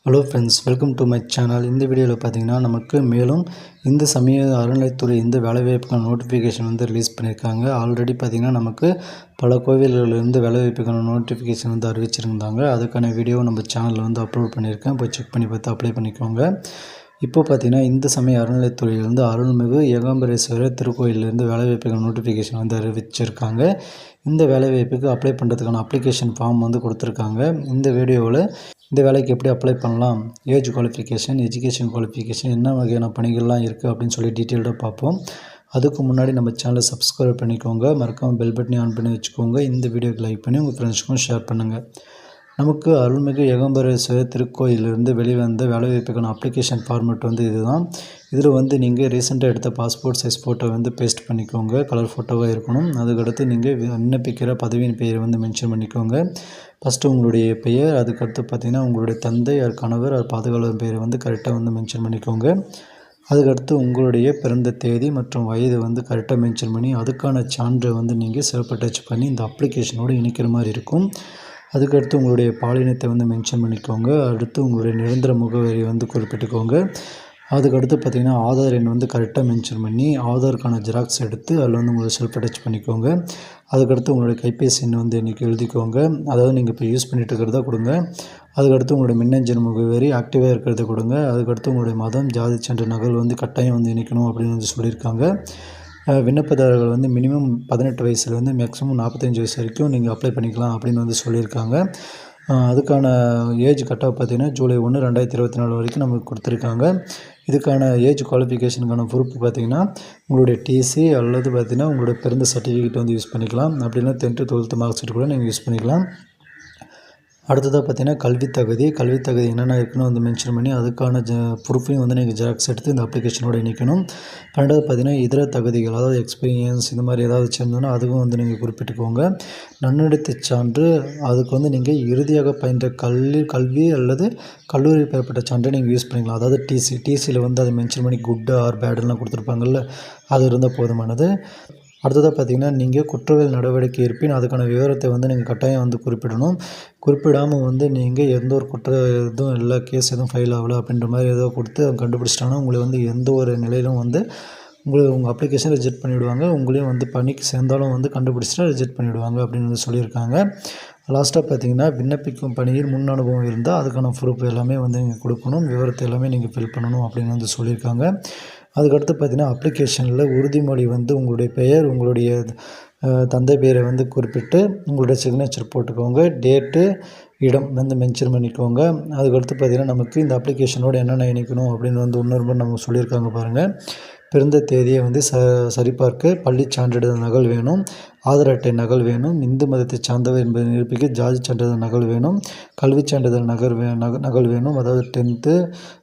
Hello friends, welcome to my channel. இந்த வீடியோவில் பார்த்தீங்கன்னா நமக்கு மேலும் இந்த சமய அறநிலையத்துறை இந்த வேலைவாய்ப்புக்கான நோட்டிஃபிகேஷன் ரிலீஸ் பண்ணியிருக்காங்க. ஆல்ரெடி பார்த்திங்கன்னா நமக்கு பல கோவில்களிலிருந்து வேலைவாய்ப்புக்கான நோட்டிஃபிகேஷன் அறிவிச்சிருந்தாங்க. அதுக்கான வீடியோ நம்ம சேனலில் அப்லோட் பண்ணியிருக்கேன். போய் செக் பண்ணி பார்த்து அப்ளை பண்ணிக்கோங்க. இப்போ பார்த்திங்கன்னா இந்த சமய அறநிலையத்துறையிலேருந்து அருள்மிகு ஏகாம்பரேஸ்வரர் திருக்கோயிலிருந்து வேலைவாய்ப்புக்கான நோட்டிஃபிகேஷன் அறிவிச்சிருக்காங்க. இந்த வேலைவாய்ப்புக்கு அப்ளை பண்ணுறதுக்கான அப்ளிகேஷன் ஃபார்ம் கொடுத்துருக்காங்க. இந்த வீடியோவில் இந்த வேலைக்கு எப்படி அப்ளை பண்ணலாம், ஏஜ் குவாலிஃபிகேஷன், எஜுகேஷன் குவாலிஃபிகேஷன், என்ன வகையான பணிகள்லாம் இருக்குது அப்படின்னு சொல்லி டீட்டெயில்டாக பார்ப்போம். அதுக்கு முன்னாடி நம்ம சேனலை சப்ஸ்கிரைப் பண்ணிக்கோங்க. மறக்காமல் பெல் பட்டனையும் ஆன் பண்ணி வச்சுக்கோங்க. இந்த வீடியோக்கு லைக் பண்ணி உங்கள் ஃப்ரெண்ட்ஸுக்கும் ஷேர் பண்ணுங்கள். நமக்கு அருள்மிகு ஏகாம்பரேஸ்வரர் திருக்கோயிலிருந்து வெளிவந்த வேலைவாய்ப்புக்கான அப்ளிகேஷன் ஃபார்மெட் இதுதான். இதில் நீங்கள் ரீசெண்டாக எடுத்த பாஸ்போர்ட் சைஸ் ஃபோட்டோ பேஸ்ட் பண்ணிக்கோங்க. கலர் ஃபோட்டோவாக இருக்கணும். அதுக்கடுத்து நீங்கள் விண்ணப்பிக்கிற பதவியின் பெயரை மென்ஷன் பண்ணிக்கோங்க. ஃபஸ்ட்டு உங்களுடைய பெயர், அதுக்கடுத்து பார்த்திங்கன்னா உங்களுடைய தந்தை, கணவர், பாதுகாவலர் பெயரை கரெக்டாக மென்ஷன் பண்ணிக்கோங்க. அதுக்கடுத்து உங்களுடைய பிறந்த தேதி மற்றும் வயது கரெக்டாக மென்ஷன் பண்ணி அதுக்கான சான்றை நீங்கள் செல்ஃப் அட்டாச் பண்ணி இந்த அப்ளிகேஷனோடு இணைக்கிற மாதிரி இருக்கும். அதுக்கடுத்து உங்களுடைய பாலினத்தை மென்ஷன் பண்ணிக்கோங்க. அடுத்து உங்களுடைய நிரந்தர முகவரி குறிப்பிட்டுக்கோங்க. அதுக்கடுத்து பார்த்திங்கன்னா ஆதார் எண் கரெக்டாக மென்ஷன் பண்ணி ஆதாருக்கான ஜெராக்ஸ் எடுத்து அதில் உங்களை செல்ஃப் அட்டாச் பண்ணிக்கோங்க. அதுக்கடுத்து உங்களுடைய கைபேசி எண் இன்றைக்கி எழுதிக்கோங்க. அதாவது நீங்கள் இப்போ யூஸ் பண்ணிகிட்டு இருக்கிறதா கொடுங்க. அதுக்கடுத்து உங்களுடைய மின்னஞ்சல் முகவரி ஆக்டிவாக இருக்கிறத கொடுங்க. அதுக்கடுத்து உங்களுடைய மதம், ஜாதி சான்று நகல் கட்டாயம் இணைக்கணும் அப்படின்னு சொல்லியிருக்காங்க. விண்ணப்பதாரர்கள் மினிமம் 18 வயசுலேருந்து மேக்ஸிமம் 45 வயசு வரைக்கும் நீங்கள் அப்ளை பண்ணிக்கலாம் அப்படின்னு சொல்லியிருக்காங்க. அதுக்கான ஏஜ் கட்டாக பார்த்திங்கன்னா ஜூலை 1, 2024 வரைக்கும் நமக்கு கொடுத்துருக்காங்க. இதுக்கான ஏஜ் குவாலிஃபிகேஷனுக்கான ப்ரூஃப் பார்த்திங்கன்னா உங்களுடைய டிசி அல்லது பார்த்திங்கன்னா உங்களுடைய பிறந்த சர்டிஃபிகேட் யூஸ் பண்ணிக்கலாம். அப்படின்னா 10th 12th மார்க் ஷீட் கூட நீங்கள் யூஸ் பண்ணிக்கலாம். அடுத்ததாக பார்த்திங்கன்னா கல்வித்தகுதி என்னென்ன இருக்குன்னு மென்ஷன் பண்ணி அதுக்கான ப்ரூஃபையும் நீங்கள் ஜெராக்ஸ் எடுத்து இந்த அப்ளிகேஷனோடு இணைக்கணும். ரெண்டாவது பார்த்திங்கன்னா இதர தகுதிகள், அதாவது எக்ஸ்பீரியன்ஸ் இந்த மாதிரி ஏதாவது வச்சுருந்தோன்னா அதுவும் நீங்கள் குறிப்பிட்டுக்கோங்க. நன்னடத்தை சான்று, அதுக்கு நீங்கள் இறுதியாக பயின்ற கல்வி அல்லது கல்லூரி பெறப்பட்ட சான்றை நீங்கள் யூஸ் பண்ணிக்கலாம். அதாவது டிசியில் அதை மென்ஷன் பண்ணி குட் ஆர் பேடுலாம் கொடுத்துருப்பாங்கல்ல, அது இருந்தால் போதுமானது. அடுத்ததாக பார்த்திங்கன்னா நீங்கள் குற்றவியல் நடவடிக்கை இருப்பின் அதுக்கான விவரத்தை நீங்கள் கட்டாயம் குறிப்பிடணும். குறிப்பிடாமல் நீங்கள் எந்த ஒரு குற்ற எதுவும் இல்லை, கேஸ் எதுவும் ஃபைல் ஆகலை அப்படின்ற மாதிரி ஏதோ கொடுத்து கண்டுபிடிச்சிட்டாங்கன்னா உங்களை எந்த ஒரு நிலையிலும் உங்கள் அப்ளிகேஷன் ரிஜெக்ட் பண்ணிவிடுவாங்க. உங்களையும் பணிக்கு சேர்ந்தாலும் கண்டுபிடிச்சிட்டா ரிஜெக்ட் பண்ணிவிடுவாங்க அப்படின்னு சொல்லியிருக்காங்க. லாஸ்ட்டாக பார்த்திங்கன்னா விண்ணப்பிக்கும் பணியில் முன் அனுபவம் இருந்தால் அதுக்கான ப்ரூஃப் எல்லாமே நீங்கள் கொடுக்கணும். விவரத்தை எல்லாமே நீங்கள் ஃபில் பண்ணணும் அப்படின்னு சொல்லியிருக்காங்க. அதுக்கடுத்து பார்த்திங்கன்னா அப்ளிகேஷனில் உறுதிமொழி உங்களுடைய பெயர், உங்களுடைய தந்தை பெயரை குறிப்பிட்டு உங்களுடைய சிக்னேச்சர் போட்டுக்கோங்க. டேட்டு, இடம் மென்ஷன் பண்ணிக்கோங்க. அதுக்கடுத்து பார்த்திங்கன்னா நமக்கு இந்த அப்ளிகேஷனோடு என்னென்ன இணைக்கணும் அப்படின்னு இன்னொரு முறை நமக்கு சொல்லியிருக்காங்க பாருங்கள். பிறந்த தேதியை சரிபார்க்க பள்ளி சான்றிதழ் நகல் வேணும். ஆதார் அட்டை நகல் வேணும். இந்து மதத்தை சார்ந்தவர் என்பதை நிரூபிக்க ஜாதி சான்றிதழ் நகல் வேணும். கல்வி சான்றிதழ் நகல் வேணும். அதாவது 10th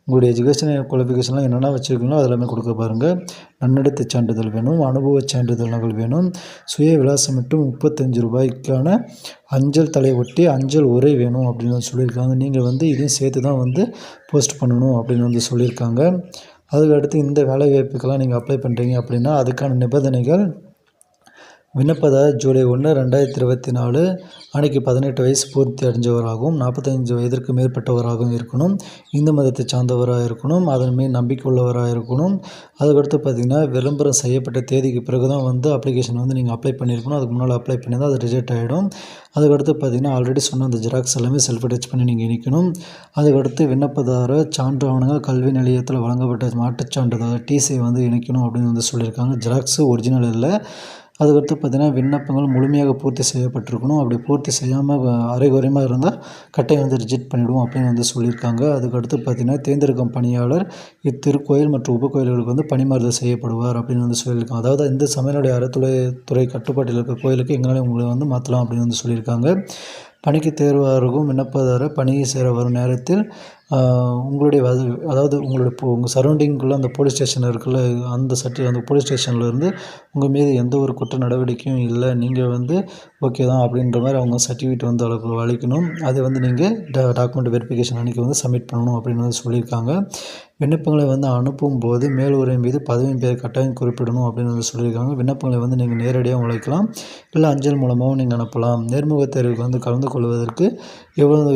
உங்களுடைய எஜுகேஷன் குவாலிஃபிகேஷன்லாம் என்னென்ன வச்சுருக்கீங்களோ அதெல்லாமே கொடுக்க பாருங்கள். நன்னடத்தை சான்றிதழ் வேணும். அனுபவ சான்றிதழ் நகல் வேணும். சுய விலாசம் மட்டும் 35 ரூபாய்க்கான அஞ்சல் தலை ஒட்டி அஞ்சல் உரை வேணும் அப்படின்னு சொல்லியிருக்காங்க. நீங்கள் இதையும் சேர்த்து தான் போஸ்ட் பண்ணணும் அப்படின்னு சொல்லியிருக்காங்க. அதுக்கடுத்து இந்த வேலைவாய்ப்புக்கெல்லாம் நீங்கள் அப்ளை பண்ணுறீங்க அப்படின்னா அதுக்கான நிபந்தனைகள்: விண்ணப்பதாரர் ஜூலை 1, 2024 அன்றைக்கி 18 வயசு பூர்த்தி அடைஞ்சவராகவும் 45 வயதிற்கு மேற்பட்டவராகவும் இருக்கணும். இந்து மதத்தை சார்ந்தவராக இருக்கணும். அதன் மீது நம்பிக்கை உள்ளவராக இருக்கணும். அதுக்கடுத்து பார்த்திங்கன்னா விளம்பரம் செய்யப்பட்ட தேதிக்கு பிறகு தான் அப்ளிகேஷன் நீங்கள் அப்ளை பண்ணியிருக்கணும். அதுக்கு முன்னால் அப்ளை பண்ணியிருந்தால் அது ரிஜெக்ட் ஆகிடும். அதுக்கடுத்து பார்த்திங்கன்னா ஆல்ரெடி சொன்ன அந்த ஜெராக்ஸ் எல்லாமே செல்ஃப் அட்டாச் பண்ணி நீங்கள் இணைக்கணும். அதுக்கடுத்து விண்ணப்பதாரர் சான்று ஆவணங்கள் கல்வி நிலையத்தில் வழங்கப்பட்ட மாட்டுச் சான்றிதழ் டிசி இணைக்கணும் அப்படின்னு சொல்லியிருக்காங்க. ஜெராக்ஸு ஒரிஜினல் இல்லை. அதுக்கடுத்து பார்த்திங்கன்னா விண்ணப்பங்கள் முழுமையாக பூர்த்தி செய்யப்பட்டிருக்கணும். அப்படி பூர்த்தி செய்யாமல் அரைகுறையமாக இருந்தால் கட்டாயம் ரிஜெக்ட் பண்ணிவிடுவோம் அப்படின்னு சொல்லியிருக்காங்க. அதுக்கடுத்து பார்த்திங்கன்னா தேர்ந்தெடுக்கும் பணியாளர் இத்திருக்கோயில் மற்றும் உபகோயில்களுக்கு பணிமாறுதல் செய்யப்படுவார் அப்படின்னு சொல்லியிருக்காங்க. அதாவது இந்த சமயனுடைய அறத்துறை கட்டுப்பாட்டில் இருக்கிற கோயிலுக்கு எங்களால் உங்களை மாற்றலாம் அப்படின்னு சொல்லியிருக்காங்க. பணிக்கு தேர்வாகும் விண்ணப்பதாரர் பணியை சேர வரும் நேரத்தில் உங்களுடைய அதாவது உங்கள் சரௌண்டிங்குள்ளே அந்த போலீஸ் ஸ்டேஷன் இருக்குல்ல, அந்த போலீஸ் ஸ்டேஷன்லேருந்து உங்கள் மீது எந்த ஒரு குற்ற நடவடிக்கையும் இல்லை, நீங்கள் ஓகே தான் அப்படின்ற மாதிரி அவங்க சர்டிஃபிகேட் அளவுக்கு அளிக்கணும். அது நீங்கள் டாக்குமெண்ட் வெரிஃபிகேஷன் அன்றைக்கி சப்மிட் பண்ணணும் அப்படின்னு சொல்லியிருக்காங்க. விண்ணப்பங்களை வந்து அனுப்பும்போது மேலுரை மீது பதவியின் பெயர் கட்டாயம் குறிப்பிடணும் அப்படின்னு வந்து சொல்லியிருக்காங்க. விண்ணப்பங்களை வந்து நீங்கள் நேரடியாக அழைக்கலாம், இல்லை அஞ்சல் மூலமாகவும் நீங்கள் அனுப்பலாம். நேர்முகத் தேர்வுக்கு வந்து கலந்து கொள்வதற்கு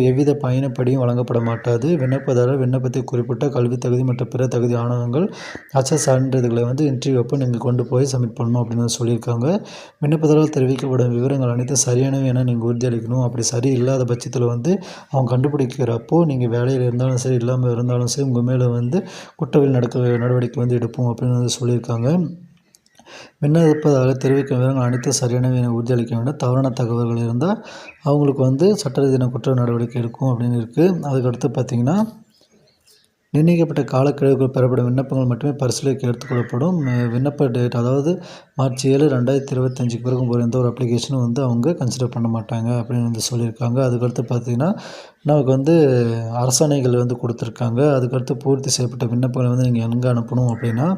எவ்வித பயணப்படியும் வழங்கப்பட மாட்டாது. விண்ணப்பதாரர் விண்ணப்பத்தை குறிப்பிட்ட கல்வித் தகுதி மற்றும் பிற தகுதி ஆவணங்கள் அச்ச சான்றிதழ்களை வந்து இன்டர்வியூ அப்போ நீங்கள் கொண்டு போய் சப்மிட் பண்ணணும் அப்படின்னு வந்து சொல்லியிருக்காங்க. விண்ணப்பதாரர் தெரிவிக்கப்படும் விவரங்கள் அனைத்தும் சரியானவை என நீங்கள் உறுதியளிக்கணும். அப்படி சரி இல்லாத பட்சத்தில் வந்து அவங்க கண்டுபிடிக்கிறப்போ நீங்கள் வேலையில் இருந்தாலும் சரி, இல்லாமல் இருந்தாலும் சரி, உங்கள் மேலே வந்து குற்றவியல் நடவடிக்கை வந்து எடுப்போம் அப்படின்னு வந்து சொல்லியிருக்காங்க. விண்ணப்பதாரர் தெரிவிக்கும் விவரங்கள் அனைத்தும் சரியானவை என உறுதியளிக்க வேண்டும். தவறான தகவல்கள் இருந்தால் அவங்களுக்கு வந்து சட்ட ரீதியான குற்ற நடவடிக்கை எடுக்கும் அப்படின்னு இருக்குது. அதுக்கடுத்து பார்த்திங்கன்னா, நிர்ணயிக்கப்பட்ட காலக்கெடுவுக்குள் பெறப்படும் விண்ணப்பங்கள் மட்டுமே பரிசீலனைக்கு எடுத்துக்கொள்ளப்படும். விண்ணப்ப டேட் அதாவது மார்ச் 7, 2025 பிறகு போகிற எந்த ஒரு அப்ளிகேஷனும் வந்து அவங்க கன்சிடர் பண்ண மாட்டாங்க அப்படின்னு வந்து சொல்லியிருக்காங்க. அதுக்கடுத்து பார்த்திங்கன்னா, நமக்கு வந்து அரசாணைகள் வந்து கொடுத்துருக்காங்க. அதுக்கடுத்து பூர்த்தி செய்யப்பட்ட விண்ணப்பங்களை வந்து நீங்கள் எங்கே அனுப்பணும் அப்படின்னா,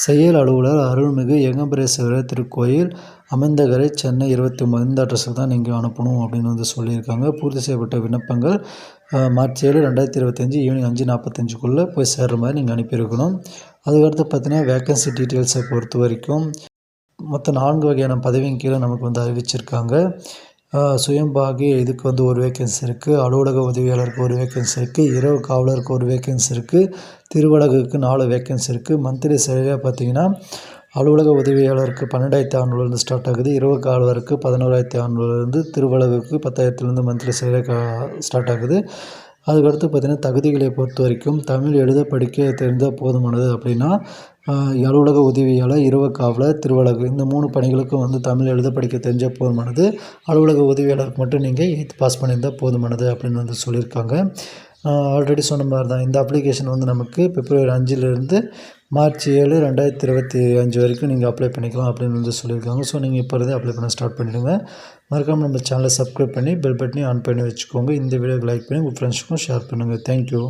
செயல் அலுவலர் அருள்மிகு ஏகாம்பரேஸ்வரர் திருக்கோயில், அமைந்தகரை, சென்னை 29 இந்த அட்ரஸுக்கு தான் நீங்கள் அனுப்பணும் அப்படின்னு வந்து சொல்லியிருக்காங்க. பூர்த்தி செய்யப்பட்ட விண்ணப்பங்கள் மார்ச் 7, 2025 ஈவினிங் 5:45க்குள்ளே போய் சேர்கிற மாதிரி நீங்கள் அனுப்பியிருக்கணும். அதுக்கடுத்து பார்த்தீங்கன்னா, வேக்கன்சி டீட்டெயில்ஸை பொறுத்த வரைக்கும் மொத்தம் 4 வகையான பதவியின் கீழே நமக்கு வந்து அறிவிச்சிருக்காங்க. சுயம்பாகி இதுக்கு வந்து ஒரு வேக்கன்சி இருக்குது, அலுவலக உதவியாளருக்கு ஒரு வேக்கன்சி இருக்குது, இரவு காவலருக்கு ஒரு வேக்கன்சி இருக்குது, திருவழகுக்கு 4 வேக்கன்சி இருக்குது. மந்த்லி சேவையாக பார்த்தீங்கன்னா, அலுவலக உதவியாளருக்கு 12,600 ஸ்டார்ட் ஆகுது, இரவு காவலருக்கு 11,600 திருவழகுக்கு 10,000 மந்த்லி சேவை ஸ்டார்ட் ஆகுது. அதுக்கடுத்து பார்த்திங்கன்னா, தகுதிகளை பொறுத்த வரைக்கும் தமிழ் எழுத படிக்க தெரிந்தால் போதுமானது அப்படின்னா, அலுவலக உதவியாளர், இரவு காவலர், திருவழகு இந்த 3 பணிகளுக்கும் வந்து தமிழ் எழுத படிக்க தெரிஞ்சால் போதுமானது. அலுவலக உதவியாளருக்கு மட்டும் நீங்கள் 8th பாஸ் பண்ணியிருந்தால் போதுமானது அப்படின்னு வந்து சொல்லியிருக்காங்க. ஆல்ரெடி சொன்ன மாதிரி தான் இந்த அப்ளிகேஷன் வந்து நமக்கு பிப்ரவரி 5லேருந்து மார்ச் 7, 2025 வரைக்கும் நீங்கள் அப்ளை பண்ணிக்கலாம் அப்படின்னு வந்து சொல்லியிருக்காங்க. ஸோ நீங்கள் இப்போ இருந்தே அப்ளை பண்ண ஸ்டார்ட் பண்ணிவிடுங்க. மறக்காமல் நம்ம சேனலை சப்ஸ்கிரைப் பண்ணி பெல் பட்டனையும் ஆன் பண்ணி வச்சுக்கோங்க. இந்த வீடியோக்கு லைக் பண்ணி உங்கள் ஃப்ரெண்ட்ஸுக்கும் ஷேர் பண்ணுங்கள். தேங்க்யூ.